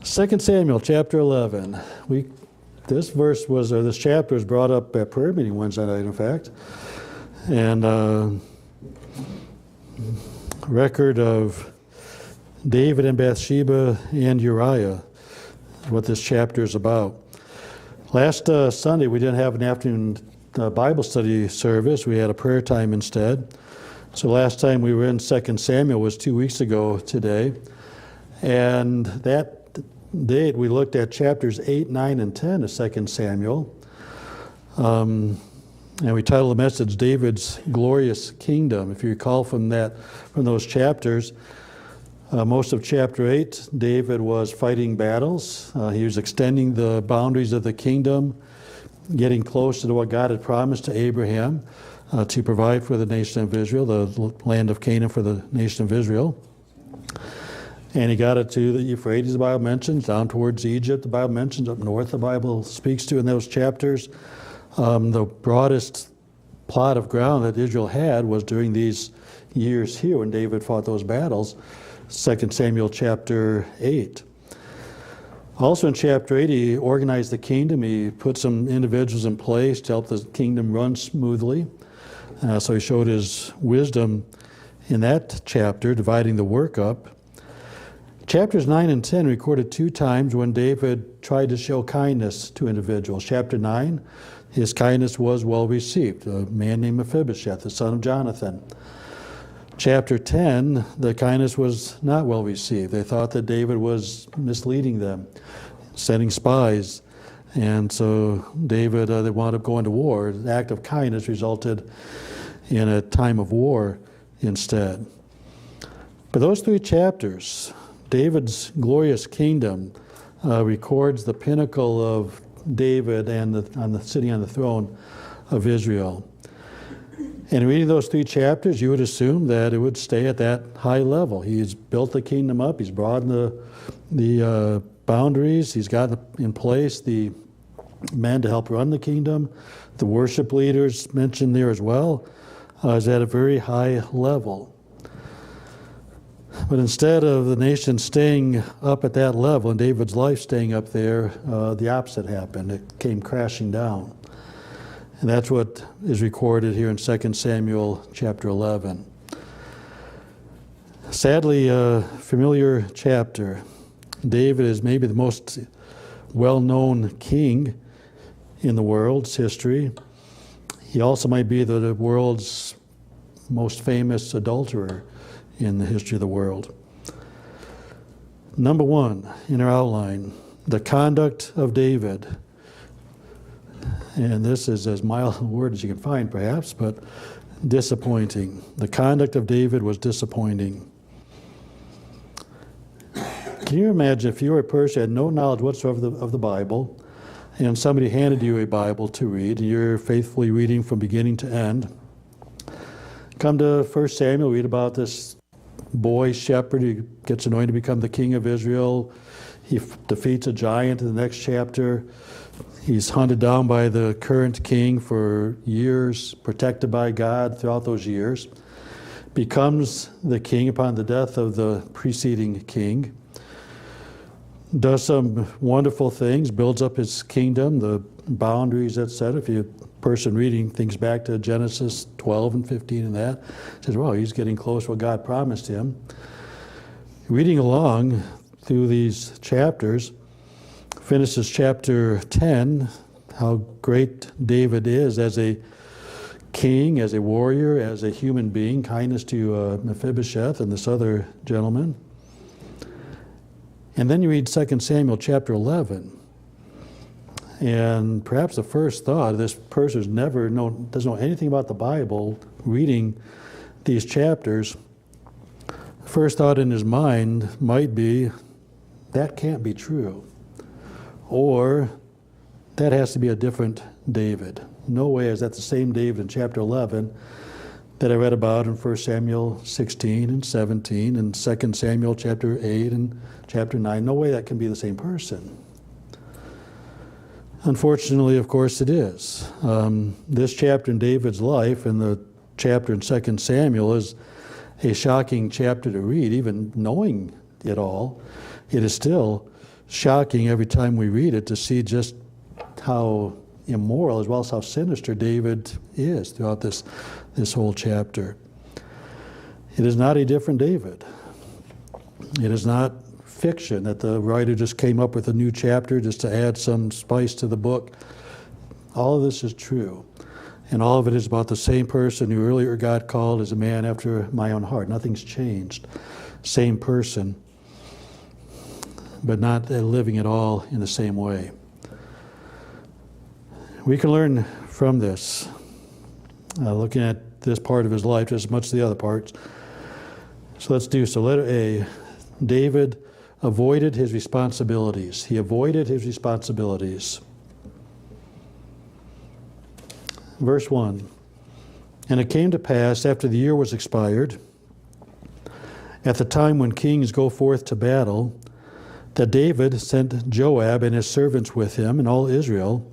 2 Samuel chapter 11. This chapter was brought up at prayer meeting Wednesday night, in fact. And record of David and Bathsheba and Uriah, what this chapter is about. Last Sunday, we didn't have an afternoon Bible study service. We had a prayer time instead. So last time we were in 2 Samuel was 2 weeks ago today. And that date we looked at chapters 8, 9, and 10 of 2 Samuel. And we titled the message, David's Glorious Kingdom. If you recall from those chapters, most of chapter 8, David was fighting battles. He was extending the boundaries of the kingdom, getting closer to what God had promised to Abraham to provide for the nation of Israel, the land of Canaan for the nation of Israel. And he got it to the Euphrates, the Bible mentions, down towards Egypt, the Bible mentions, up north, the Bible speaks to in those chapters. The broadest plot of ground that Israel had was during these years here when David fought those battles, 2 Samuel chapter 8. Also in chapter 8, he organized the kingdom. He put some individuals in place to help the kingdom run smoothly. So he showed his wisdom in that chapter, dividing the work up. Chapters 9 and 10 recorded 2 times when David tried to show kindness to individuals. Chapter 9, his kindness was well received. A man named Mephibosheth, the son of Jonathan. Chapter 10, the kindness was not well received. They thought that David was misleading them, sending spies. And so David, they wound up going to war. The act of kindness resulted in a time of war instead. But those 3 chapters, David's glorious kingdom, records the pinnacle of David and sitting on the throne of Israel. And reading those 3 chapters, you would assume that it would stay at that high level. He's built the kingdom up. He's broadened the boundaries. He's got in place the men to help run the kingdom. The worship leaders mentioned there as well is at a very high level. But instead of the nation staying up at that level and David's life staying up there, the opposite happened. It came crashing down. And that's what is recorded here in 2 Samuel chapter 11. Sadly, a familiar chapter. David is maybe the most well-known king in the world's history. He also might be the world's most famous adulterer in the history of the world. Number 1 in our outline, the conduct of David. And this is as mild a word as you can find, perhaps, but disappointing. The conduct of David was disappointing. Can you imagine if you were a person who had no knowledge whatsoever of the Bible, and somebody handed you a Bible to read, and you're faithfully reading from beginning to end? Come to 1 Samuel, read about this boy shepherd who gets anointed to become the king of Israel. He defeats a giant in the next chapter. He's hunted down by the current king for years, protected by God throughout those years. Becomes the king upon the death of the preceding king. Does some wonderful things, builds up his kingdom, the boundaries, etc. If you person reading things back to Genesis 12 and 15 and that, says, well, he's getting close to what God promised him. Reading along through these chapters, finishes chapter 10, how great David is as a king, as a warrior, as a human being, kindness to Mephibosheth and this other gentleman. And then you read 2 Samuel chapter 11. And perhaps the first thought, this person doesn't know anything about the Bible, reading these chapters, first thought in his mind might be, that can't be true. Or, that has to be a different David. No way is that the same David in chapter 11 that I read about in 1 Samuel 16 and 17 and 2 Samuel chapter 8 and chapter 9. No way that can be the same person. Unfortunately, of course, it is. This chapter in David's life and the chapter in 2 Samuel is a shocking chapter to read, even knowing it all. It is still shocking every time we read it to see just how immoral as well as how sinister David is throughout this whole chapter. It is not a different David. It is not fiction that the writer just came up with a new chapter just to add some spice to the book. All of this is true. And all of it is about the same person who earlier God called as a man after my own heart. Nothing's changed. Same person, but not living at all in the same way. We can learn from this, looking at this part of his life just as much as the other parts. So let's do so. Letter A, David avoided his responsibilities. He avoided his responsibilities. Verse 1, and it came to pass after the year was expired, at the time when kings go forth to battle, that David sent Joab and his servants with him and all Israel,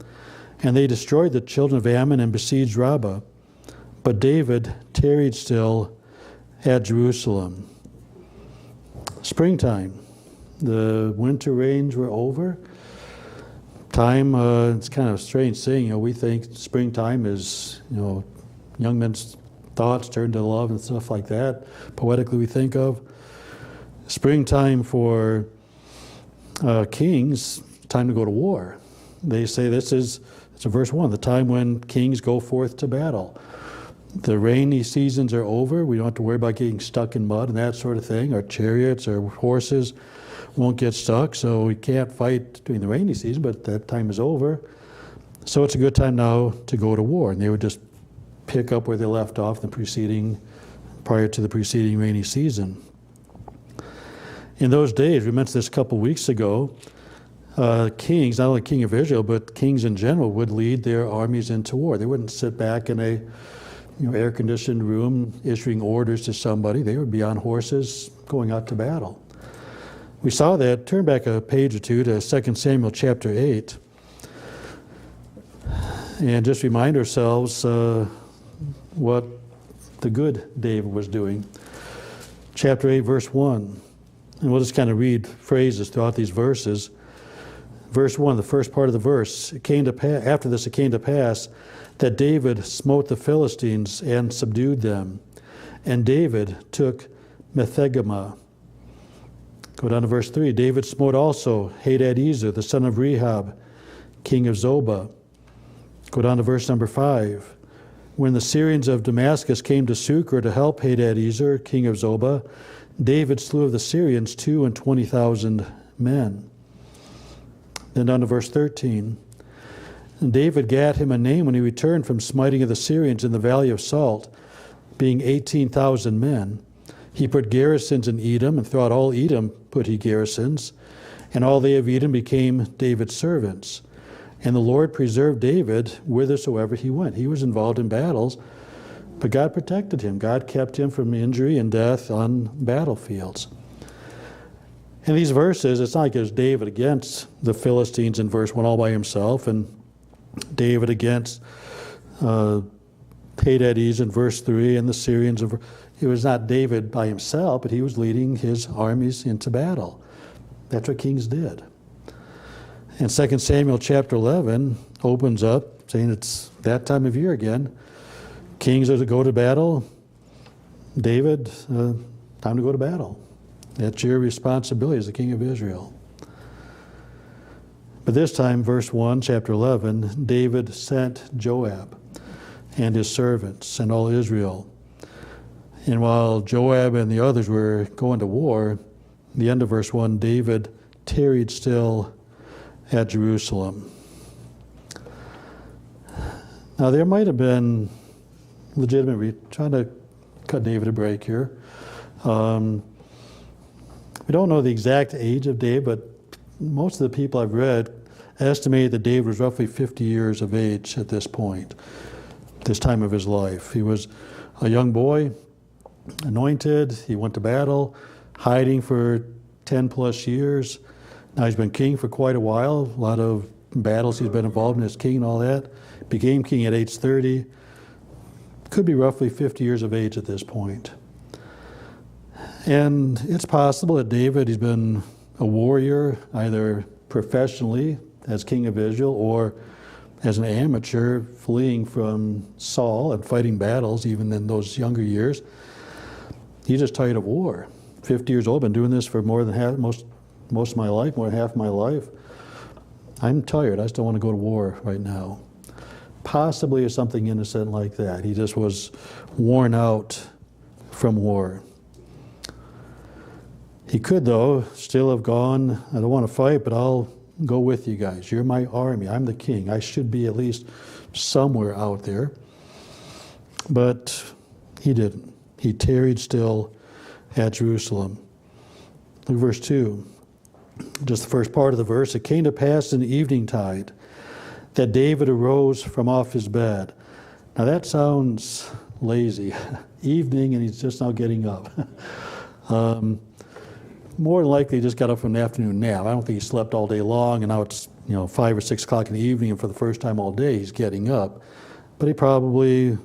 and they destroyed the children of Ammon and besieged Rabbah. But David tarried still at Jerusalem. Springtime. The winter rains were over. Time, it's kind of a strange thing. We think springtime is, young men's thoughts turn to love and stuff like that. Poetically, we think of springtime for kings, time to go to war. They say it's a verse 1, the time when kings go forth to battle. The rainy seasons are over. We don't have to worry about getting stuck in mud and that sort of thing. Our chariots, our horses won't get stuck, so we can't fight during the rainy season, but that time is over. So it's a good time now to go to war. And they would just pick up where they left off prior to the preceding rainy season. In those days, we mentioned this a couple weeks ago, kings, not only king of Israel, but kings in general, would lead their armies into war. They wouldn't sit back in a air-conditioned room issuing orders to somebody. They would be on horses going out to battle. We saw that. Turn back a page or two to 2 Samuel chapter 8 and just remind ourselves what the good David was doing. Chapter 8, verse 1. And we'll just kind of read phrases throughout these verses. Verse 1, the first part of the verse. After this it came to pass that David smote the Philistines and subdued them. And David took Methegama. Go down to verse 3. David smote also Hadadezer, the son of Rehob, king of Zobah. Go down to verse number 5. When the Syrians of Damascus came to succor to help Hadadezer, king of Zobah, David slew of the Syrians 22,000 men. Then down to verse 13. And David gat him a name when he returned from smiting of the Syrians in the valley of Salt, being 18,000 men. He put garrisons in Edom, and throughout all Edom put he garrisons, and all they of Edom became David's servants. And the Lord preserved David whithersoever he went. He was involved in battles, but God protected him. God kept him from injury and death on battlefields. In these verses, it's not like there's David against the Philistines in verse 1 all by himself, and David against Hadadezer in verse 3, and the Syrians. It was not David by himself, but he was leading his armies into battle. That's what kings did. And 2 Samuel chapter 11 opens up saying it's that time of year again. Kings are to go to battle. David, time to go to battle. That's your responsibility as the king of Israel. But this time, verse 1, chapter 11, David sent Joab and his servants and all Israel. And while Joab and the others were going to war, the end of verse 1, David tarried still at Jerusalem. Now, there might have been trying to cut David a break here. We don't know the exact age of David, but most of the people I've read estimate that David was roughly 50 years of age at this point, this time of his life. He was a young boy, anointed. He went to battle, hiding for 10 plus years. Now he's been king for quite a while. A lot of battles he's been involved in as king and all that. Became king at age 30. Could be roughly 50 years of age at this point. And it's possible that David, he's been a warrior, either professionally as king of Israel or as an amateur fleeing from Saul and fighting battles even in those younger years. He's just tired of war. 50 years old, been doing this for more than half, most of my life, more than half my life. I'm tired. I just don't want to go to war right now. Possibly it's something innocent like that. He just was worn out from war. He could, though, still have gone, I don't want to fight, but I'll go with you guys. You're my army. I'm the king. I should be at least somewhere out there. But he didn't. He tarried still at Jerusalem. Look at verse 2. Just the first part of the verse. It came to pass in the evening tide that David arose from off his bed. Now that sounds lazy. Evening and he's just now getting up. More than likely he just got up from an afternoon nap. I don't think he slept all day long, and now it's 5 or 6 o'clock in the evening, and for the first time all day he's getting up. But he probably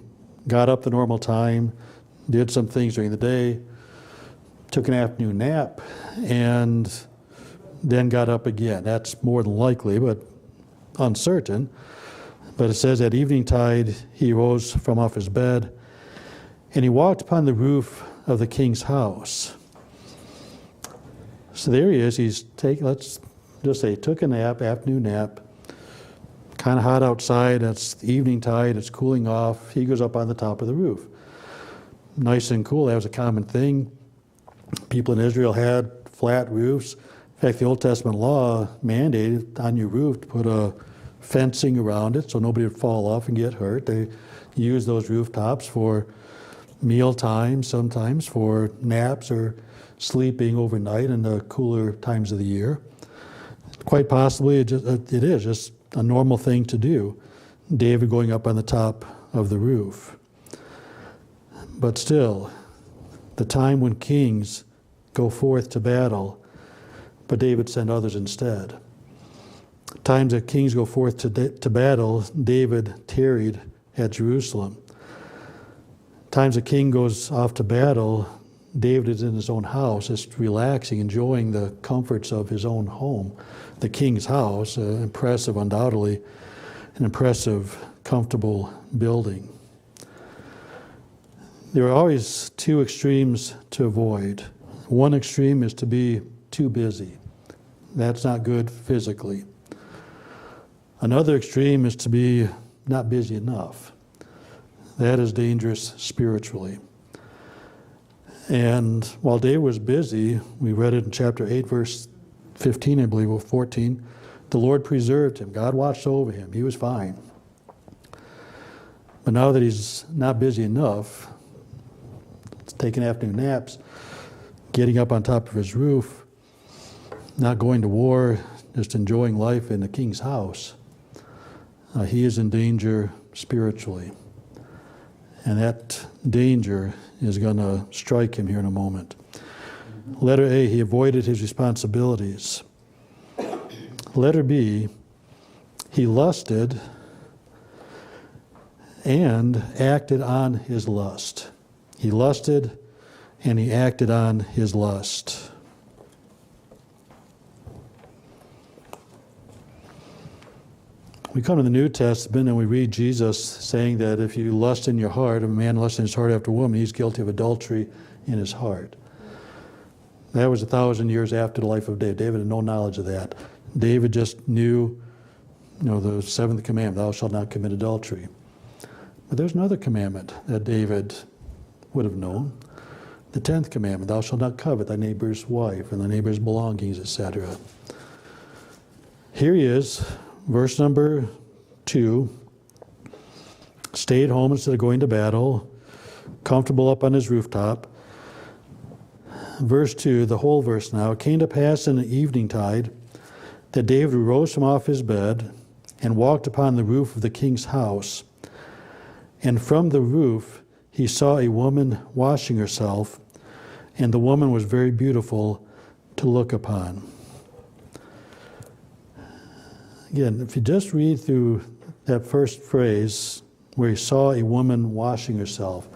got up the normal time, did some things during the day, took an afternoon nap, and then got up again. That's more than likely, but uncertain. But it says at evening tide he rose from off his bed, and he walked upon the roof of the king's house. So there he is. Let's just say, took a nap, afternoon nap. Kind of hot outside. It's the evening tide. It's cooling off. He goes up on the top of the roof. Nice and cool. That was a common thing. People in Israel had flat roofs. In fact, the Old Testament law mandated on your roof to put a fencing around it so nobody would fall off and get hurt. They used those rooftops for meal time, sometimes for naps or sleeping overnight in the cooler times of the year. Quite possibly it is just a normal thing to do. David going up on the top of the roof. But still, the time when kings go forth to battle, but David sent others instead. Times that kings go forth to battle, David tarried at Jerusalem. Times a king goes off to battle, David is in his own house, just relaxing, enjoying the comforts of his own home. The king's house, impressive, undoubtedly, an impressive, comfortable building. There are always two extremes to avoid. One extreme is to be too busy. That's not good physically. Another extreme is to be not busy enough. That is dangerous spiritually. And while David was busy, we read it in chapter 8, verse 15, I believe, or 14, the Lord preserved him. God watched over him. He was fine. But now that he's not busy enough, taking afternoon naps, getting up on top of his roof, not going to war, just enjoying life in the king's house, he is in danger spiritually. And that danger is going to strike him here in a moment. Letter A, he avoided his responsibilities. Letter B, he lusted and acted on his lust. He lusted and he acted on his lust. We come to the New Testament and we read Jesus saying that if you lust in your heart, if a man lusts in his heart after a woman, he's guilty of adultery in his heart. That was 1,000 years after the life of David. David had no knowledge of that. David just knew, the seventh commandment, thou shalt not commit adultery. But there's another commandment that David would have known. The 10th commandment, thou shalt not covet thy neighbor's wife and thy neighbor's belongings, etc. Here he is, verse number 2, stayed home instead of going to battle, comfortable up on his rooftop. Verse 2, the whole verse now, it came to pass in the evening tide that David arose from off his bed and walked upon the roof of the king's house. And from the roof he saw a woman washing herself, and the woman was very beautiful to look upon. Again, if you just read through that first phrase where he saw a woman washing herself,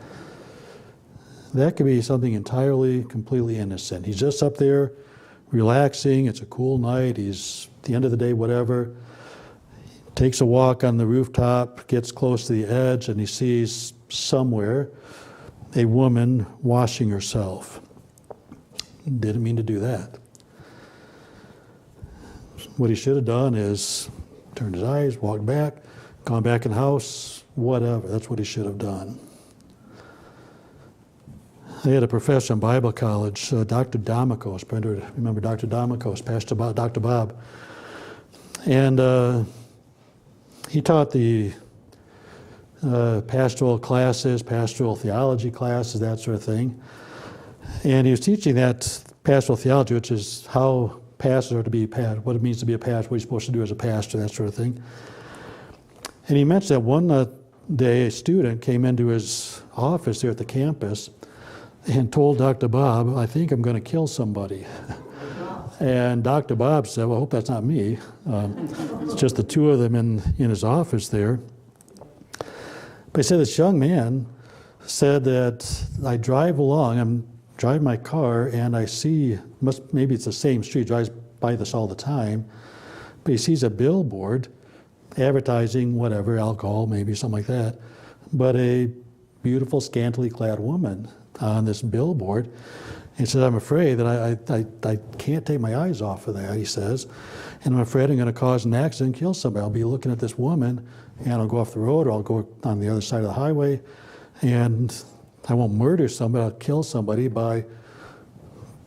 that could be something entirely, completely innocent. He's just up there relaxing. It's a cool night. He's at the end of the day, whatever. Takes a walk on the rooftop, gets close to the edge, and he sees somewhere a woman washing herself. Didn't mean to do that. What he should have done is turned his eyes, walked back, gone back in the house, whatever. That's what he should have done. I had a professor in Bible college, Dr. Domikos. Remember Dr. Domikos, Pastor Bob, Dr. Bob. And he taught the pastoral classes, pastoral theology classes, that sort of thing. And he was teaching that pastoral theology, which is how pastors are to be, what it means to be a pastor, what you're supposed to do as a pastor, that sort of thing. And he mentioned that one day a student came into his office there at the campus and told Dr. Bob, I think I'm going to kill somebody. And Dr. Bob said, well, I hope that's not me. It's just the two of them in his office there. But he said this young man said that I drive along, I'm driving my car, and I see, maybe it's the same street, drives by this all the time, but he sees a billboard advertising whatever, alcohol, maybe something like that, but a beautiful, scantily clad woman on this billboard. He said, I'm afraid that I can't take my eyes off of that, he says, and I'm afraid I'm going to cause an accident and kill somebody. I'll be looking at this woman, and I'll go off the road, or I'll go on the other side of the highway, and I won't murder somebody, I'll kill somebody by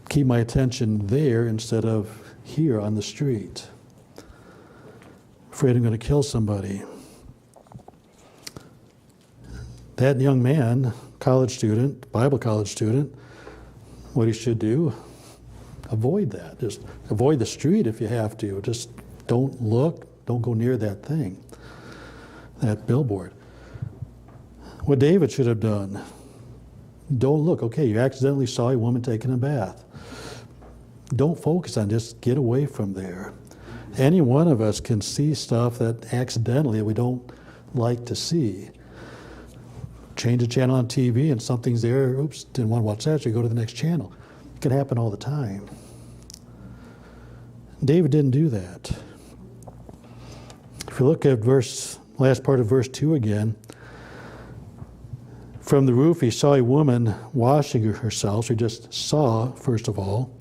keep my attention there instead of here on the street. Afraid I'm going to kill somebody. That young man, college student, Bible college student, what he should do, avoid that. Just avoid the street if you have to. Just don't look, don't go near that thing, that billboard. What David should have done, don't look. Okay, you accidentally saw a woman taking a bath. Don't focus on it, just get away from there. Any one of us can see stuff that accidentally we don't like to see. Change a channel on TV and something's there, oops, didn't want to watch that, so you go to the next channel. It can happen all the time. David didn't do that. If you look at last part of verse 2 again, from the roof he saw a woman washing herself. So he just saw, first of all.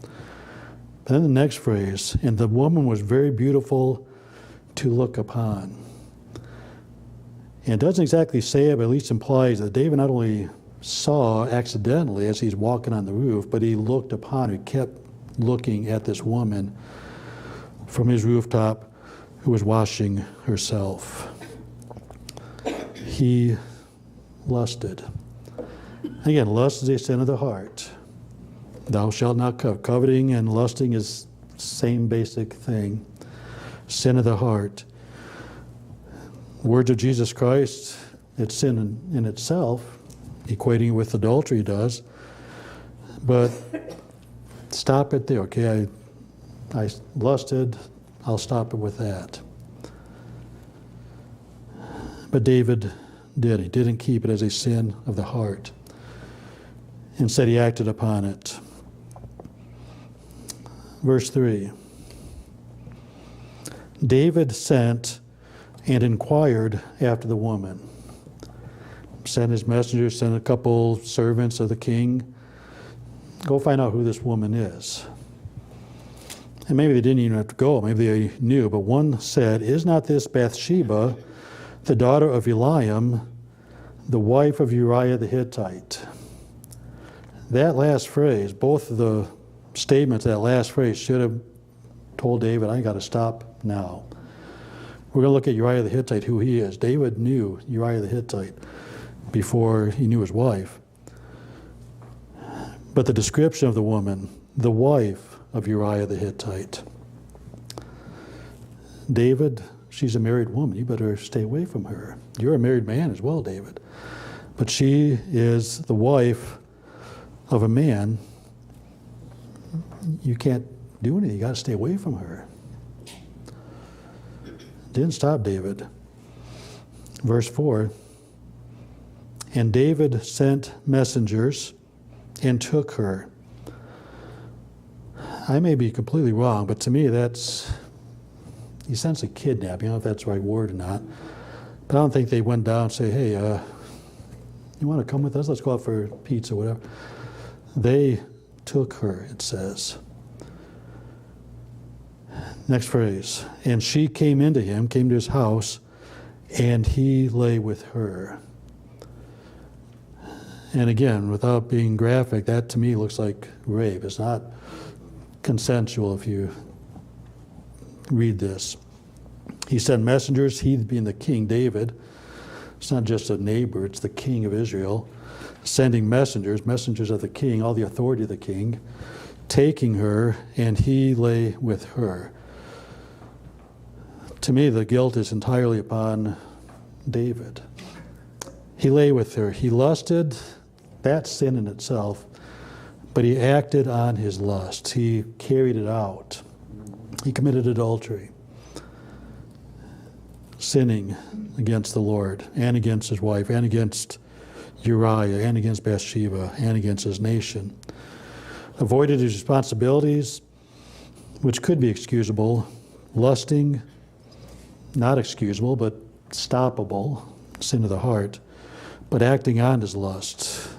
And then the next phrase, and the woman was very beautiful to look upon. And it doesn't exactly say it, but at least implies that David not only saw accidentally as he's walking on the roof, but he looked upon her, he kept looking at this woman from his rooftop who was washing herself. He lusted. Again, lust is a sin of the heart. Thou shalt not covet. Coveting and lusting is the same basic thing. Sin of the heart. Words of Jesus Christ, it's sin in itself, equating it with adultery does. But stop it there, okay? I lusted, I'll stop it with that. But David did. He didn't keep it as a sin of the heart. Instead, he acted upon it. Verse 3. David sent and inquired after the woman. Sent his messengers, sent a couple servants of the king. Go find out who this woman is. And maybe they didn't even have to go. Maybe they knew. But one said, is not this Bathsheba, the daughter of Eliam, the wife of Uriah the Hittite? That last phrase, both of the statements, that last phrase should have told David, I got to stop now. We're going to look at Uriah the Hittite, who he is. David knew Uriah the Hittite before he knew his wife. But the description of the woman, the wife of Uriah the Hittite. David, she's a married woman. You better stay away from her. You're a married man as well, David. But she is the wife of a man. You can't do anything. You got to stay away from her. Didn't stop David. Verse 4. And David sent messengers and took her. I may be completely wrong, but to me that's essentially kidnapping. I don't know if that's the right word or not. But I don't think they went down and say, hey, you want to come with us? Let's go out for pizza or whatever. They took her, it says. Next phrase. And she came into him, came to his house, and he lay with her. And again, without being graphic, that to me looks like rape. It's not consensual if you read this. He sent messengers, he being the king, David. It's not just a neighbor, it's the king of Israel. Sending messengers of the king, all the authority of the king, taking her, and he lay with her. To me, the guilt is entirely upon David. He lay with her. He lusted, that's sin in itself, but he acted on his lust. He carried it out. He committed adultery, sinning against the Lord and against his wife and against Uriah and against Bathsheba and against his nation. Avoided his responsibilities, which could be excusable. Lusting, not excusable, but stoppable, sin of the heart. But acting on his lust,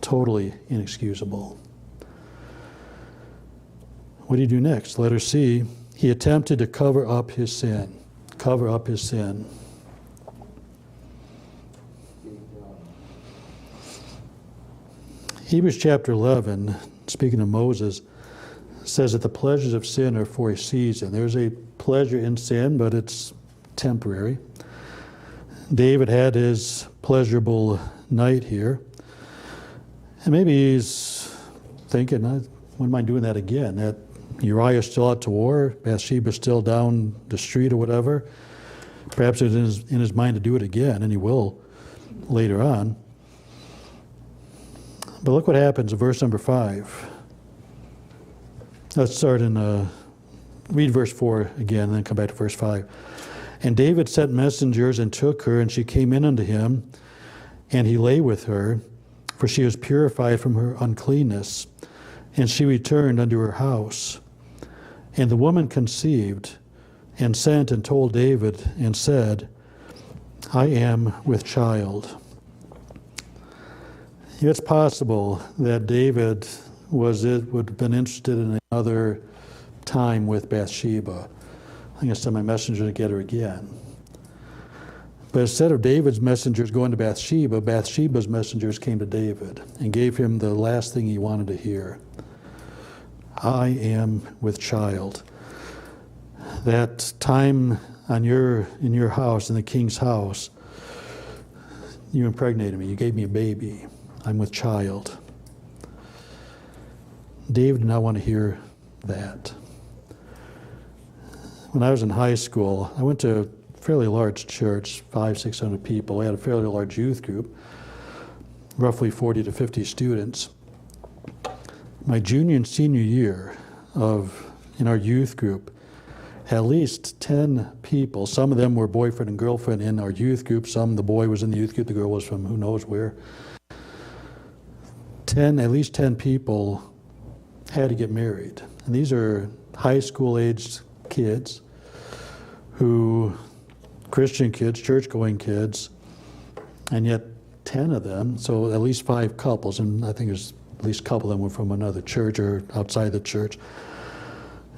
totally inexcusable. What do you do next? Letter C, he attempted to cover up his sin. Cover up his sin. Hebrews chapter 11, speaking of Moses, says that the pleasures of sin are for a season. There's a pleasure in sin, but it's temporary. David had his pleasurable night here. And maybe he's thinking, when am I doing that again? That Uriah's still out to war, Bathsheba's still down the street or whatever. Perhaps it's in his mind to do it again, and he will later on. But look what happens in verse number 5. Let's start in, read verse 4 again, and then come back to verse 5. And David sent messengers and took her, and she came in unto him, and he lay with her, for she was purified from her uncleanness, and she returned unto her house. And the woman conceived, and sent and told David, and said, I am with child. It's possible that David would have been interested in another time with Bathsheba. I'm going to send my messenger to get her again. But instead of David's messengers going to Bathsheba, Bathsheba's messengers came to David and gave him the last thing he wanted to hear. I am with child. That time in your house, in the king's house, you impregnated me. You gave me a baby. I'm with child. David did not want to hear that. When I was in high school, I went to a fairly large church, 500-600 people. We had a fairly large youth group, roughly 40 to 50 students. My junior and senior year in our youth group, at least 10 people, some of them were boyfriend and girlfriend in our youth group, the boy was in the youth group, the girl was from who knows where. At least 10 people had to get married. And these are high school aged kids Christian kids, church-going kids, and yet 10 of them, so at least 5 couples, and I think there's at least a couple of them were from another church or outside the church.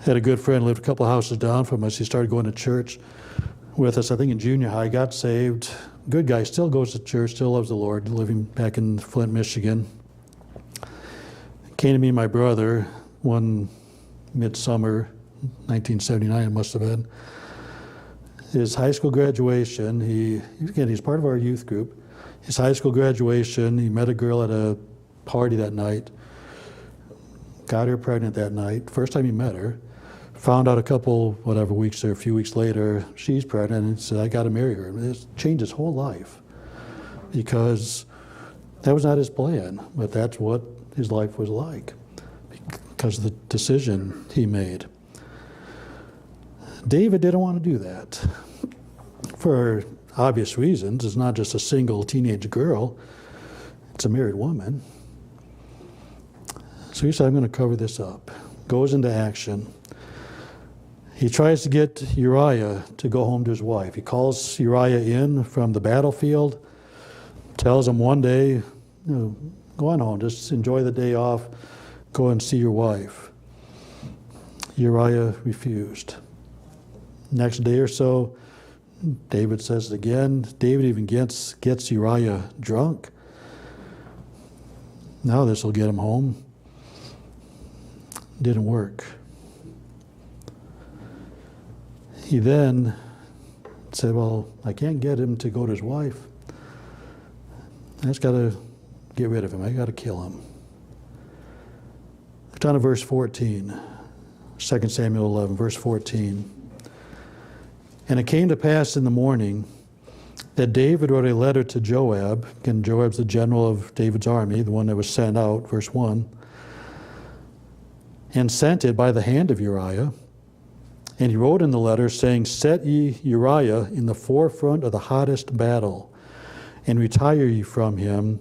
Had a good friend, lived a couple of houses down from us. He started going to church with us, I think in junior high, got saved. Good guy, still goes to church, still loves the Lord, living back in Flint, Michigan. Came to me and my brother one midsummer, 1979 it must have been. His high school graduation, he's part of our youth group. His high school graduation, he met a girl at a party that night, got her pregnant that night, first time he met her, found out a few weeks later, she's pregnant, and said, I got to marry her. It changed his whole life because that was not his plan, but that's what his life was like because of the decision he made. David didn't want to do that for obvious reasons. It's not just a single teenage girl, it's a married woman. So he said, I'm going to cover this up. goes into action. He tries to get Uriah to go home to his wife. He calls Uriah in from the battlefield, tells him one day, go on home, just enjoy the day off, go and see your wife. Uriah refused. Next day or so, David says it again. David even gets Uriah drunk. Now this will get him home. Didn't work. He then said, well, I can't get him to go to his wife. I just got to get rid of him. I got to kill him. Down to verse 14, 2 Samuel 11, verse 14. And it came to pass in the morning that David wrote a letter to Joab. Again, Joab's the general of David's army, the one that was sent out, verse 1. And sent it by the hand of Uriah. And he wrote in the letter, saying, set ye Uriah in the forefront of the hottest battle, and retire ye from him,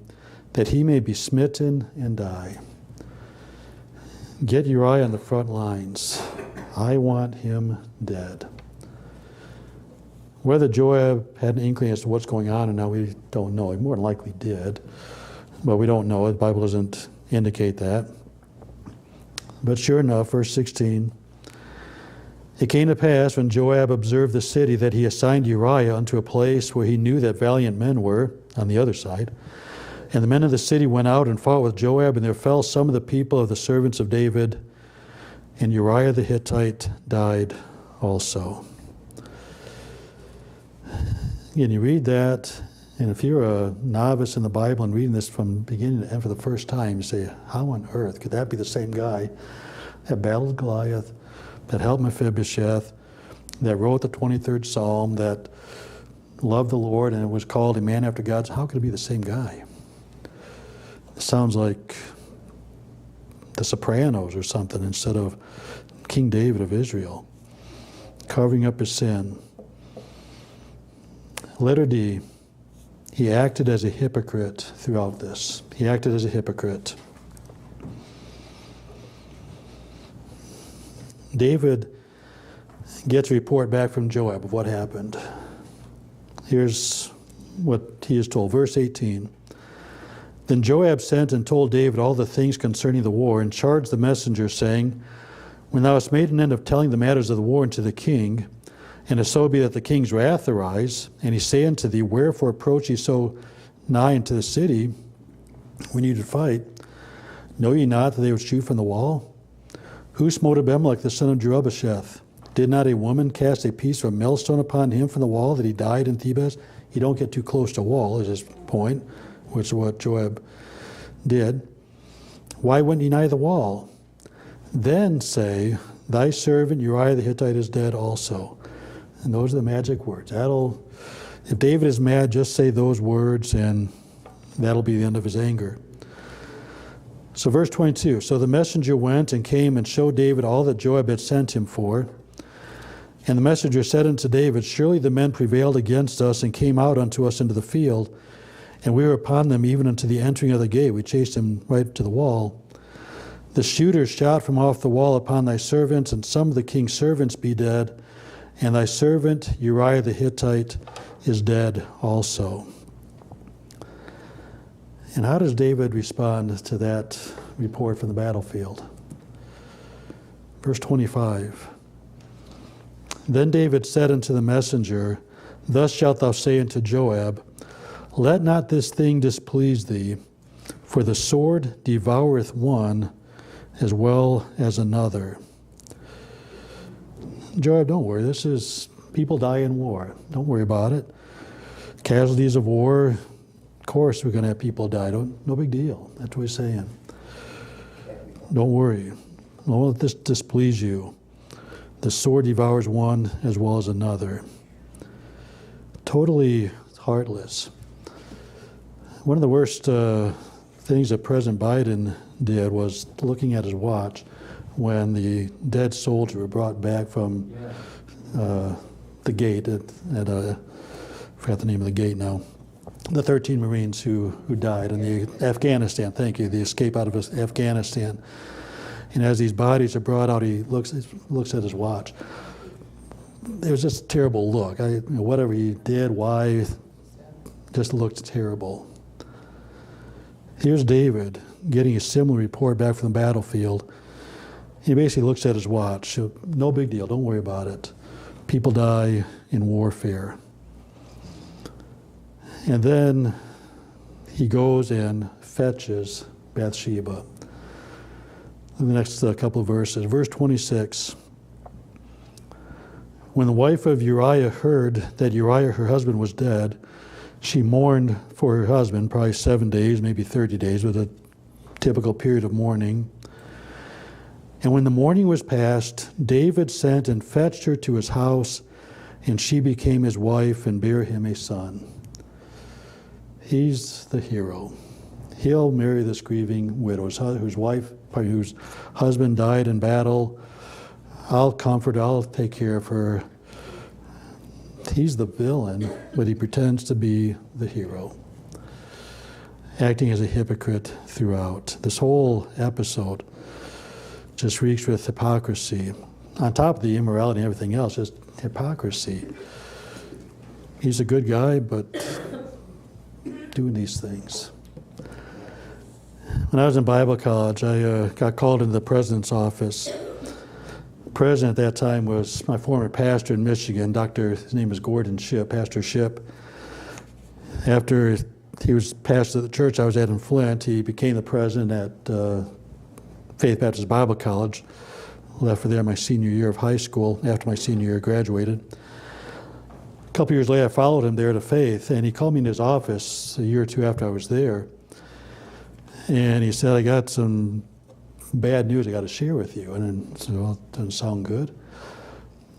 that he may be smitten and die. Get Uriah on the front lines. I want him dead. Whether Joab had an inkling as to what's going on, and now we don't know. He more than likely did, but we don't know. The Bible doesn't indicate that. But sure enough, verse 16, it came to pass when Joab observed the city that he assigned Uriah unto a place where he knew that valiant men were on the other side. And the men of the city went out and fought with Joab, and there fell some of the people of the servants of David, and Uriah the Hittite died also. Again, you read that, and if you're a novice in the Bible and reading this from beginning to end for the first time, you say, how on earth could that be the same guy that battled Goliath, that helped Mephibosheth, that wrote the 23rd Psalm, that loved the Lord, and it was called a man after God's? How could it be the same guy? It sounds like the Sopranos or something instead of King David of Israel, covering up his sin. Letter D, he acted as a hypocrite throughout this. He acted as a hypocrite. David gets a report back from Joab of what happened. Here's what he is told. Verse 18. Then Joab sent and told David all the things concerning the war, and charged the messenger, saying, when thou hast made an end of telling the matters of the war unto the king, and if so be that the king's wrath arise, and he say unto thee, wherefore approach ye so nigh unto the city when you did fight? Know ye not that they would shoot from the wall? Who smote Abimelech the son of Jerubbesheth? Did not a woman cast a piece of a millstone upon him from the wall that he died in Thebez? You don't get too close to a wall, is his point, which is what Joab did. Why went ye nigh the wall? Then say, thy servant Uriah the Hittite is dead also. And those are the magic words. If David is mad, just say those words, and that'll be the end of his anger. So verse 22, so the messenger went and came and showed David all that Joab had sent him for. And the messenger said unto David, surely the men prevailed against us and came out unto us into the field, and we were upon them even unto the entering of the gate. We chased them right to the wall. The shooters shot from off the wall upon thy servants, and some of the king's servants be dead, and thy servant Uriah the Hittite is dead also. And how does David respond to that report from the battlefield? Verse 25. Then David said unto the messenger, thus shalt thou say unto Joab, let not this thing displease thee, for the sword devoureth one as well as another. Joab, don't worry. This is, people die in war. Don't worry about it. Casualties of war, of course we're going to have people die. No big deal. That's what he's saying. Don't worry. Don't let this displease you. The sword devours one as well as another. Totally heartless. One of the worst things that President Biden did was looking at his watch when the dead soldiers were brought back from the gate at I forgot the name of the gate now. The 13 Marines who died in the Afghanistan, thank you, the escape out of Afghanistan. And as these bodies are brought out, he looks at his watch. It was just a terrible look. Whatever he did, why, just looked terrible. Here's David getting a similar report back from the battlefield. He basically looks at his watch. No big deal, don't worry about it. People die in warfare. And then he goes and fetches Bathsheba. In the next couple of verses. Verse 26. When the wife of Uriah heard that Uriah, her husband, was dead, she mourned for her husband, probably 7 days, maybe 30 days, with a typical period of mourning. And when the mourning was past, David sent and fetched her to his house, and she became his wife and bare him a son. He's the hero. He'll marry this grieving widow, whose husband died in battle. I'll comfort her, I'll take care of her. He's the villain, but he pretends to be the hero, acting as a hypocrite throughout. This whole episode just reeks with hypocrisy. On top of the immorality and everything else, just hypocrisy. He's a good guy, but doing these things. When I was in Bible college, I got called into the president's office. The president at that time was my former pastor in Michigan, his name is Gordon Shipp, Pastor Shipp. After he was pastor of the church I was at in Flint, he became the president at Faith Baptist Bible College. Left for there my senior year of high school. After my senior year, graduated. A couple years later, I followed him there to Faith, and he called me in his office a year or two after I was there. And he said, I got some bad news I got to share with you. And I said, well, it doesn't sound good.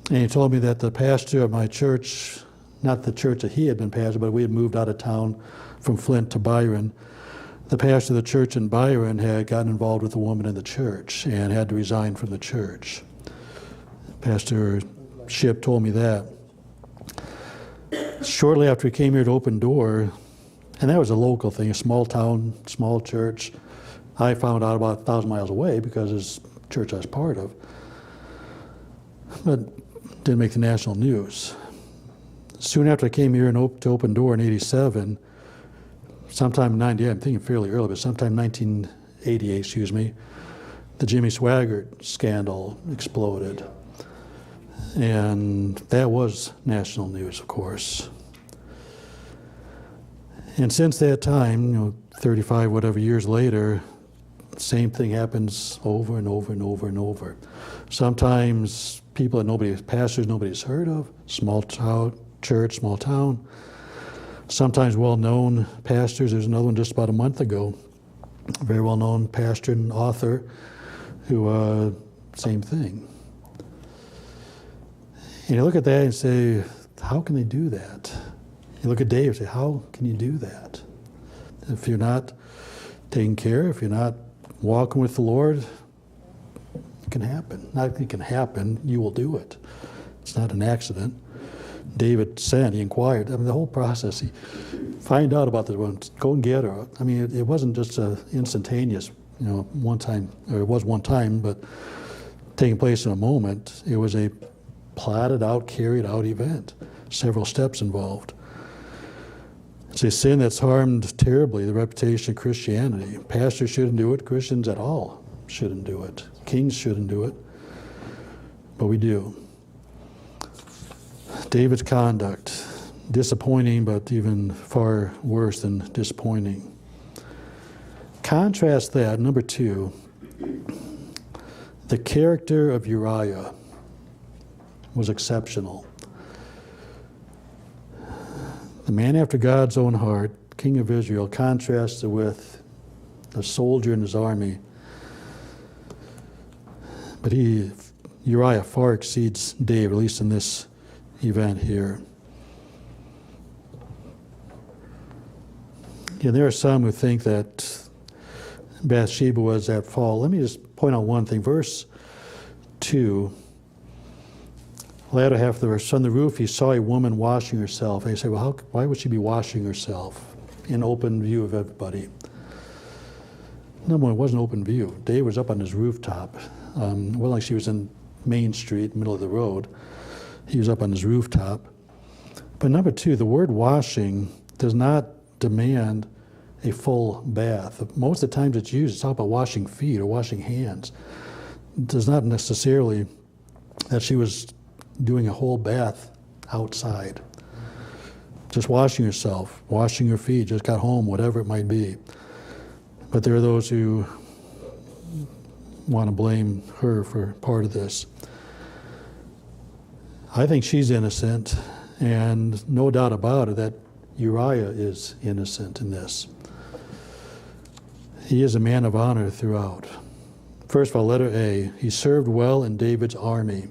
And he told me that the pastor of my church, not the church that he had been pastor, but we had moved out of town from Flint to Byron. The pastor of the church in Byron had gotten involved with a woman in the church and had to resign from the church. Pastor Shipp told me that. Shortly after he came here to Open Door, and that was a local thing, a small town, small church. I found out about 1,000 miles away because it's a church I was part of. But didn't make the national news. Soon after I came here to Open Door in 87, sometime in 98, I'm thinking fairly early, but sometime 1988, the Jimmy Swaggart scandal exploded. And that was national news, of course. And since that time, 35 whatever years later, the same thing happens over and over and over and over. Sometimes people that pastors nobody's heard of, small town, church, small town. Sometimes well-known pastors. There's another one just about a month ago, a very well-known pastor and author who, same thing. And you look at that and say, how can they do that? You look at Dave and say, how can you do that? If you're not taking care, if you're not walking with the Lord, it can happen. Not it can happen, you will do it. It's not an accident. David sent, he inquired. The whole process, he find out about this one, go and get her. It wasn't just instantaneous, one time, or it was one time, but taking place in a moment. It was a plotted out, carried out event. Several steps involved. It's a sin that's harmed terribly the reputation of Christianity. Pastors shouldn't do it. Christians at all shouldn't do it. Kings shouldn't do it. But we do. David's conduct, disappointing, but even far worse than disappointing. Contrast that, number 2, the character of Uriah was exceptional. The man after God's own heart, king of Israel, contrasted with a soldier in his army. But Uriah far exceeds David, at least in this event here. Yeah, there are some who think that Bathsheba was at fault. Let me just point out one thing. Verse 2, latter half of the verse, on the roof he saw a woman washing herself. And he said, well, why would she be washing herself in open view of everybody? Number one, it wasn't open view. David was up on his rooftop. It wasn't like she was in Main Street, middle of the road. He was up on his rooftop. But number two, the word washing does not demand a full bath. Most of the times it's used, it's all about washing feet or washing hands. It does not necessarily that she was doing a whole bath outside. Just washing herself, washing her feet, just got home, whatever it might be. But there are those who want to blame her for part of this. I think she's innocent, and no doubt about it that Uriah is innocent in this. He is a man of honor throughout. First of all, letter A, he served well in David's army.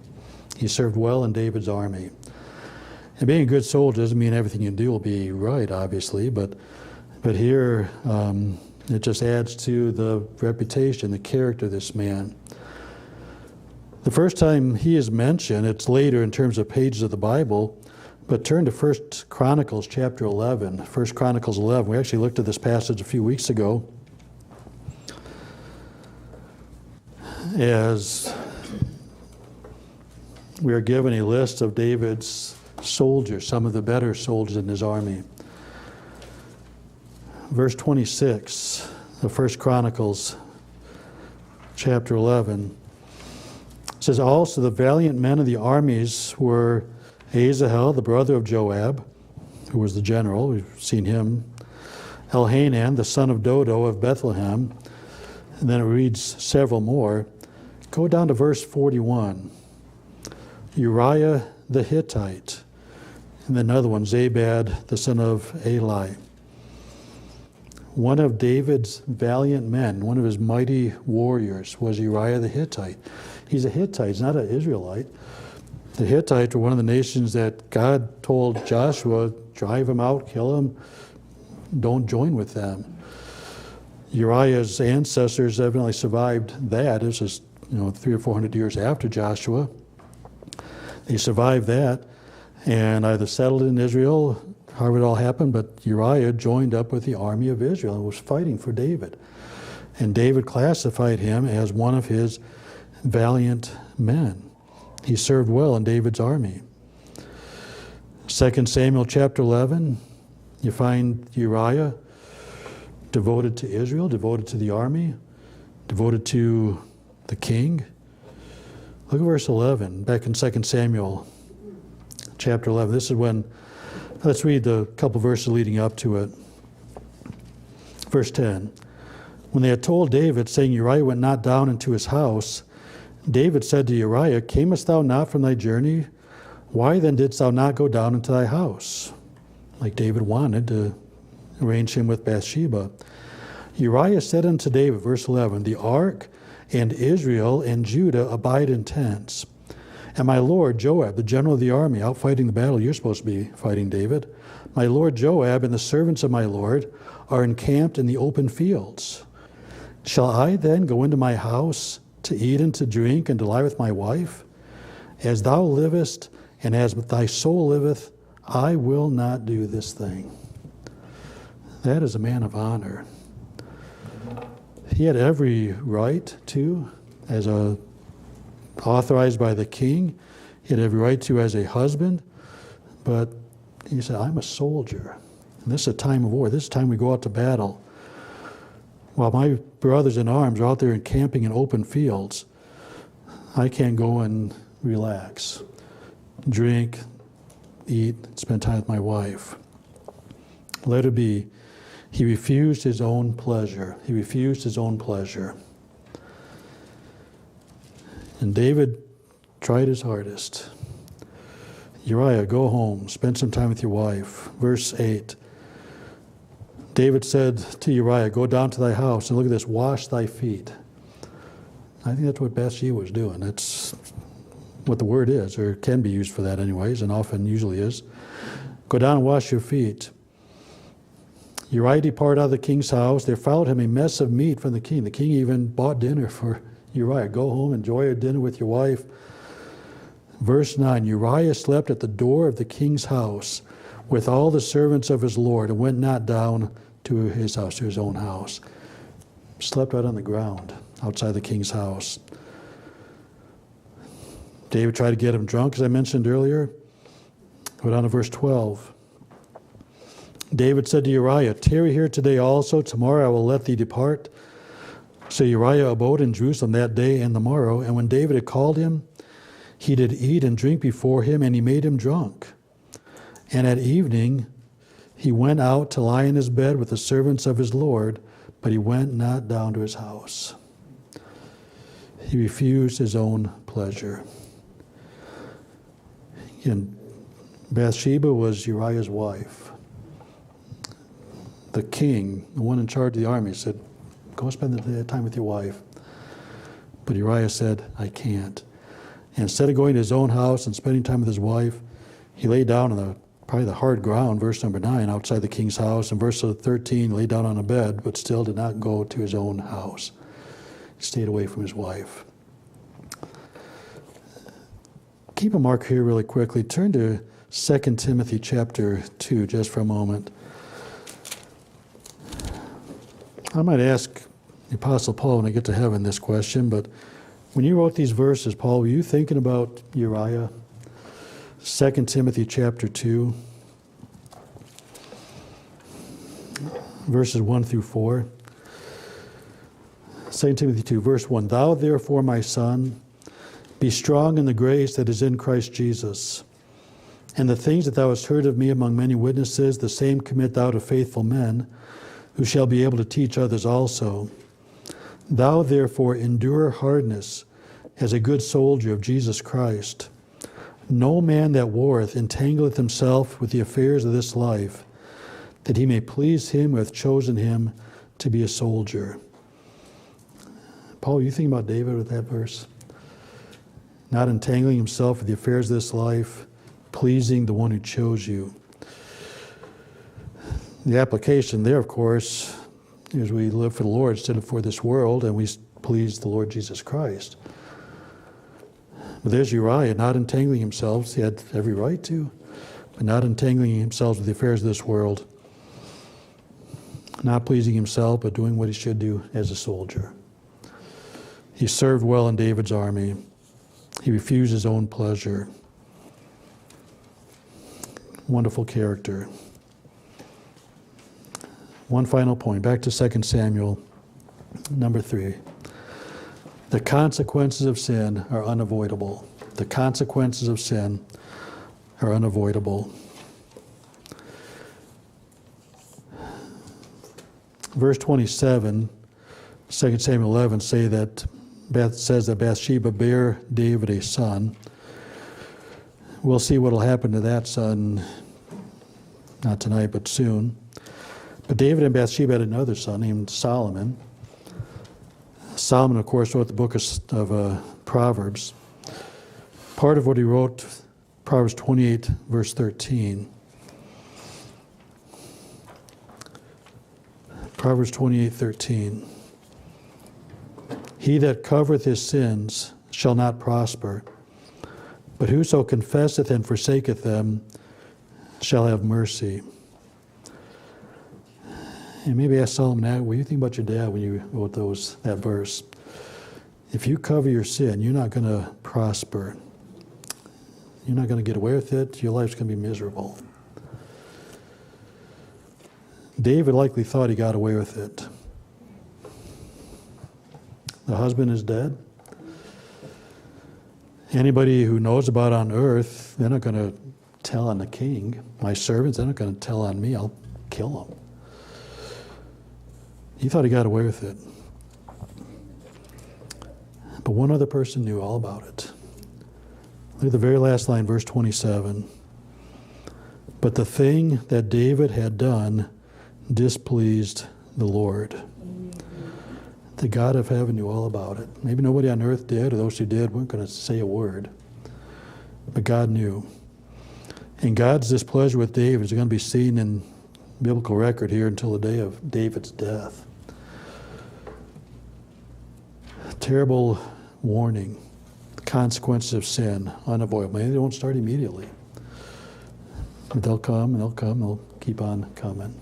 He served well in David's army. And being a good soldier doesn't mean everything you do will be right, obviously, but here it just adds to the reputation, the character of this man. The first time he is mentioned, it's later in terms of pages of the Bible, but turn to 1 Chronicles chapter 11. 1 Chronicles 11. We actually looked at this passage a few weeks ago. As we are given a list of David's soldiers, some of the better soldiers in his army. Verse 26 of 1 Chronicles chapter 11 says, also the valiant men of the armies were Asahel, the brother of Joab, who was the general. We've seen him. Elhanan, the son of Dodo of Bethlehem. And then it reads several more. Go down to verse 41. Uriah the Hittite. And then another one, Zabad, the son of Eli. One of David's valiant men, one of his mighty warriors, was Uriah the Hittite. He's a Hittite, he's not an Israelite. The Hittites were one of the nations that God told Joshua, drive them out, kill them, don't join with them. Uriah's ancestors evidently survived that. This is 300 or 400 years after Joshua. They survived that and either settled in Israel, however it all happened, but Uriah joined up with the army of Israel and was fighting for David. And David classified him as one of his valiant men. He served well in David's army. 2 Samuel chapter 11, you find Uriah devoted to Israel, devoted to the army, devoted to the king. Look at verse 11, back in 2 Samuel chapter 11. This is when, let's read the couple verses leading up to it. Verse 10, when they had told David, saying, Uriah went not down into his house, David said to Uriah, camest thou not from thy journey? Why then didst thou not go down into thy house? Like David wanted to arrange him with Bathsheba. Uriah said unto David, verse 11, the ark and Israel and Judah abide in tents. And my lord Joab, the general of the army, out fighting the battle you're supposed to be fighting, David, my lord Joab and the servants of my lord are encamped in the open fields. Shall I then go into my house to eat and to drink and to lie with my wife? As thou livest and as thy soul liveth, I will not do this thing. That is a man of honor. He had every right to, as authorized by the king, he had every right to as a husband, but he said, I'm a soldier. And this is a time of war. This is a time we go out to battle. While my brothers in arms are out there encamping in open fields, I can't go and relax, drink, eat, spend time with my wife. Let it be. He refused his own pleasure. He refused his own pleasure. And David tried his hardest. Uriah, go home, spend some time with your wife. Verse 8. David said to Uriah, go down to thy house and look at this, wash thy feet. I think that's what Bathsheba was doing. That's what the word is, or can be used for that anyways, and often usually is. Go down and wash your feet. Uriah departed out of the king's house. There followed him a mess of meat from the king. The king even bought dinner for Uriah. Go home, enjoy your dinner with your wife. Verse 9, Uriah slept at the door of the king's house with all the servants of his lord and went not down to his house, to his own house. slept right on the ground outside the king's house. David tried to get him drunk, as I mentioned earlier. Go down to verse 12. David said to Uriah, "Tarry here today also, tomorrow I will let thee depart." So Uriah abode in Jerusalem that day and the morrow, and when David had called him, he did eat and drink before him, and he made him drunk. And at evening he went out to lie in his bed with the servants of his Lord, but he went not down to his house. He refused his own pleasure. And Bathsheba was Uriah's wife. The king, the one in charge of the army, said, "Go spend the time with your wife." But Uriah said, "I can't." And instead of going to his own house and spending time with his wife, he lay down on probably the hard ground, verse number 9, outside the king's house. And verse 13, lay down on a bed, but still did not go to his own house. He stayed away from his wife. Keep a mark here really quickly. Turn to 2 Timothy chapter 2 just for a moment. I might ask the Apostle Paul when I get to heaven this question, but when you wrote these verses, Paul, were you thinking about Uriah? 2 Timothy chapter 2, verses 1 through 4. 2 Timothy 2, verse 1. "Thou therefore, my son, be strong in the grace that is in Christ Jesus. And the things that thou hast heard of me among many witnesses, the same commit thou to faithful men, who shall be able to teach others also. Thou therefore endure hardness as a good soldier of Jesus Christ. No man that warreth entangleth himself with the affairs of this life, that he may please him who hath chosen him to be a soldier." Paul, you think about David with that verse? Not entangling himself with the affairs of this life, pleasing the one who chose you. The application there, of course, is we live for the Lord instead of for this world, and we please the Lord Jesus Christ. But there's Uriah, not entangling himself. He had every right to, but not entangling himself with the affairs of this world. Not pleasing himself, but doing what he should do as a soldier. He served well in David's army. He refused his own pleasure. Wonderful character. One final point, back to 2 Samuel, number 3. The consequences of sin are unavoidable. The consequences of sin are unavoidable. Verse 27, 2 Samuel 11, says that Bathsheba bare David a son. We'll see what will happen to that son, not tonight, but soon. But David and Bathsheba had another son named Solomon. Solomon, of course, wrote the book of Proverbs. Part of what he wrote, Proverbs 28, verse 13. Proverbs 28:13. "He that covereth his sins shall not prosper, but whoso confesseth and forsaketh them shall have mercy." And maybe ask Solomon, what do you think about your dad when you wrote that verse? If you cover your sin, you're not going to prosper. You're not going to get away with it. Your life's going to be miserable. David likely thought he got away with it. The husband is dead. Anybody who knows about on earth, they're not going to tell on the king. My servants, they're not going to tell on me. I'll kill them. He thought he got away with it. But one other person knew all about it. Look at the very last line, verse 27. "But the thing that David had done displeased the Lord." The God of heaven knew all about it. Maybe nobody on earth did, or those who did weren't going to say a word. But God knew. And God's displeasure with David is going to be seen in biblical record here until the day of David's death. Terrible warning. The consequences of sin, unavoidable. Maybe they won't start immediately. But they'll come, and they'll come, they'll keep on coming.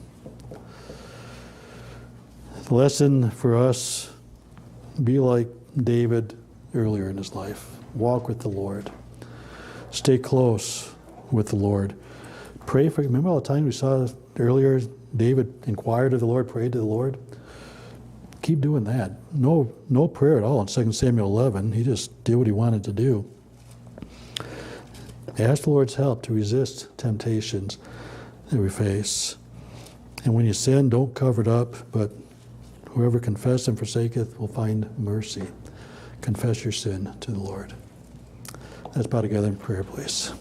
The lesson for us, be like David earlier in his life. Walk with the Lord. Stay close with the Lord. Pray for, remember all the time we saw earlier, David inquired of the Lord, prayed to the Lord? Keep doing that. No prayer at all in 2 Samuel 11. He just did what he wanted to do. Ask the Lord's help to resist temptations that we face. And when you sin, don't cover it up, but whoever confesses and forsaketh will find mercy. Confess your sin to the Lord. Let's bow together in prayer, please.